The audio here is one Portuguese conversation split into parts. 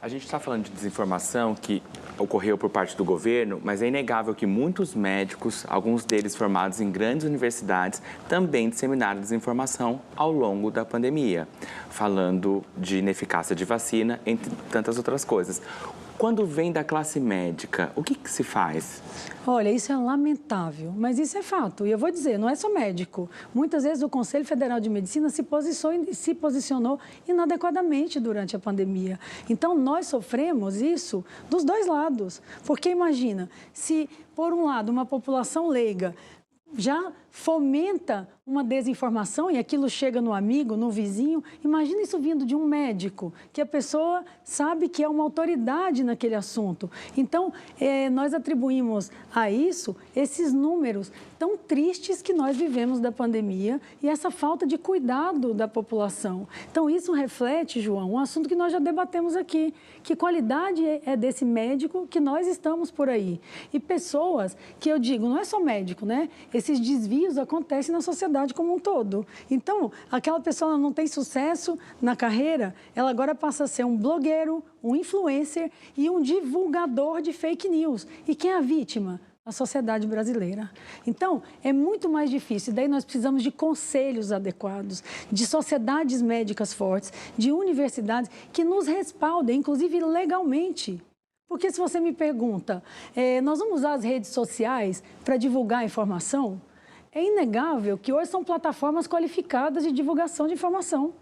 A gente está falando de desinformação que ocorreu por parte do governo, mas é inegável que muitos médicos, alguns deles formados em grandes universidades, também disseminaram desinformação ao longo da pandemia, falando de ineficácia de vacina, entre tantas outras coisas. Quando vem da classe médica, o que se faz? Olha, isso é lamentável, mas isso é fato. E eu vou dizer, não é só médico. Muitas vezes o Conselho Federal de Medicina se posicionou inadequadamente durante a pandemia. Então, nós sofremos isso dos dois lados. Porque imagina, se por um lado uma população leiga já fomenta uma desinformação e aquilo chega no amigo, no vizinho. Imagina isso vindo de um médico, que a pessoa sabe que é uma autoridade naquele assunto. Então, nós atribuímos a isso esses números tão tristes que nós vivemos da pandemia e essa falta de cuidado da população. Então, isso reflete, João, um assunto que nós já debatemos aqui, que qualidade é desse médico que nós estamos por aí. E pessoas que eu digo, não é só médico, né? Esses desvios acontecem na sociedade como um todo. Então, aquela pessoa não tem sucesso na carreira, ela agora passa a ser um blogueiro, um influencer e um divulgador de fake news. E quem é a vítima? A sociedade brasileira. Então, é muito mais difícil. Daí nós precisamos de conselhos adequados, de sociedades médicas fortes, de universidades que nos respaldem, inclusive legalmente. Porque se você me pergunta, nós vamos usar as redes sociais para divulgar a informação? É inegável que hoje são plataformas qualificadas de divulgação de informação.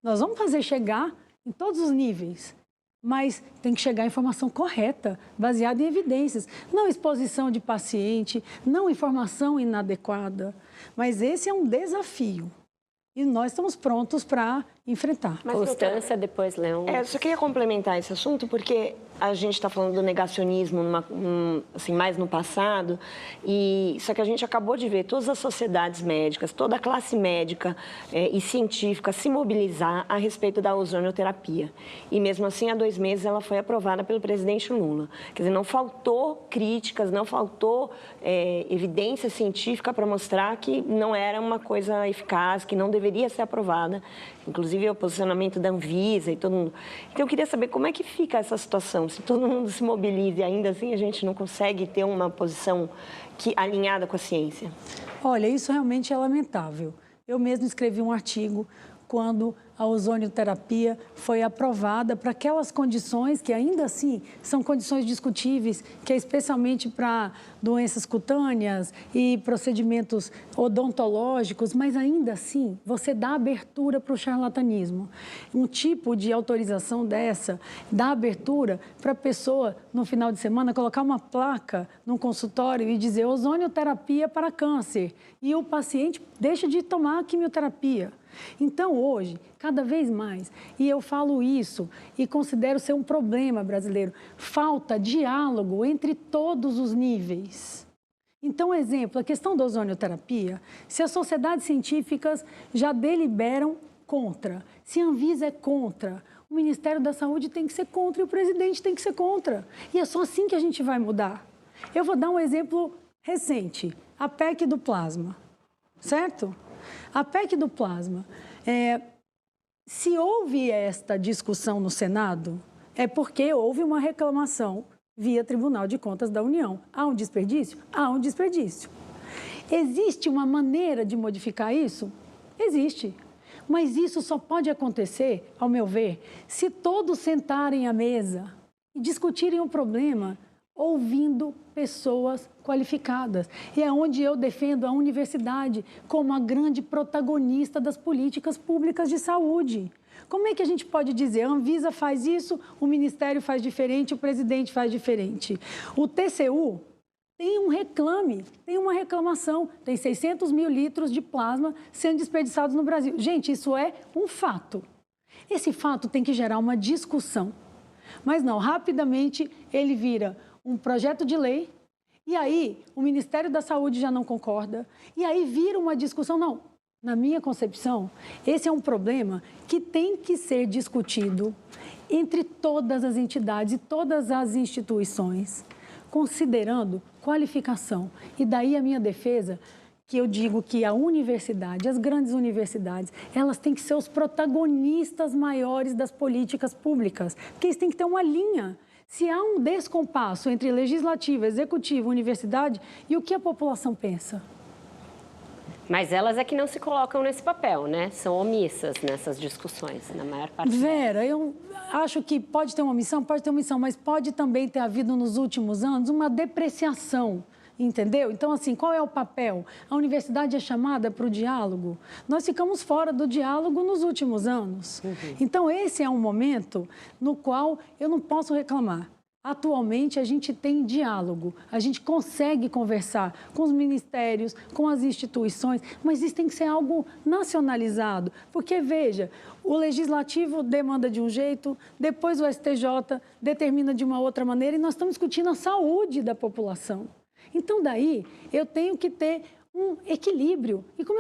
Nós vamos fazer chegar em todos os níveis, mas tem que chegar a informação correta, baseada em evidências. Não exposição de paciente, não informação inadequada. Mas esse é um desafio e nós estamos prontos para enfrentar. Mas, Constância, depois Leão. Eu só queria complementar esse assunto, porque a gente está falando do negacionismo assim, mais no passado, só que a gente acabou de ver todas as sociedades médicas, toda a classe médica e científica se mobilizar a respeito da ozonioterapia. E mesmo assim, há 2 meses, ela foi aprovada pelo presidente Lula. Quer dizer, não faltou críticas, não faltou evidência científica para mostrar que não era uma coisa eficaz, que não deveria ser aprovada. Inclusive o posicionamento da Anvisa e todo mundo. Então, eu queria saber como é que fica essa situação. Se todo mundo se mobiliza e ainda assim a gente não consegue ter uma posição alinhada com a ciência. Olha, isso realmente é lamentável. Eu mesmo escrevi um artigo quando a ozonioterapia foi aprovada para aquelas condições que ainda assim são condições discutíveis, que é especialmente para doenças cutâneas e procedimentos odontológicos, mas ainda assim você dá abertura para o charlatanismo. Um tipo de autorização dessa dá abertura para a pessoa, no final de semana, colocar uma placa no consultório e dizer ozonioterapia para câncer e o paciente deixa de tomar a quimioterapia. Então, hoje, cada vez mais, e eu falo isso e considero ser um problema brasileiro, falta diálogo entre todos os níveis. Então, exemplo, a questão da ozonioterapia, se as sociedades científicas já deliberam contra, se a Anvisa é contra, o Ministério da Saúde tem que ser contra e o presidente tem que ser contra. E é só assim que a gente vai mudar. Eu vou dar um exemplo recente, a PEC do plasma, certo? A PEC do plasma, se houve esta discussão no Senado, é porque houve uma reclamação via Tribunal de Contas da União. Há um desperdício? Há um desperdício. Existe uma maneira de modificar isso? Existe. Mas isso só pode acontecer, ao meu ver, se todos sentarem à mesa e discutirem o problema ouvindo pessoas qualificadas. E é onde eu defendo a universidade como a grande protagonista das políticas públicas de saúde. Como é que a gente pode dizer, a Anvisa faz isso, o Ministério faz diferente, o presidente faz diferente? O TCU tem um reclame, tem uma reclamação, tem 600 mil litros de plasma sendo desperdiçados no Brasil. Gente, isso é um fato. Esse fato tem que gerar uma discussão. Mas não, rapidamente ele vira um projeto de lei, e aí o Ministério da Saúde já não concorda, e aí vira uma discussão. Não, na minha concepção, esse é um problema que tem que ser discutido entre todas as entidades e todas as instituições, considerando qualificação. E daí a minha defesa, que eu digo que a universidade, as grandes universidades, elas têm que ser os protagonistas maiores das políticas públicas, porque eles têm que ter uma linha. Se há um descompasso entre legislativo, executivo, universidade, e o que a população pensa? Mas elas é que não se colocam nesse papel, né? São omissas nessas discussões, na maior parte delas. Vera, eu acho que pode ter uma omissão, mas pode também ter havido nos últimos anos uma depreciação. Entendeu? Então, assim, qual é o papel? A universidade é chamada para o diálogo. Nós ficamos fora do diálogo nos últimos anos. Então, esse é um momento no qual eu não posso reclamar. Atualmente, a gente tem diálogo, a gente consegue conversar com os ministérios, com as instituições, mas isso tem que ser algo nacionalizado. Porque, veja, o Legislativo demanda de um jeito, depois o STJ determina de uma outra maneira e nós estamos discutindo a saúde da população. Então, daí, eu tenho que ter um equilíbrio. E como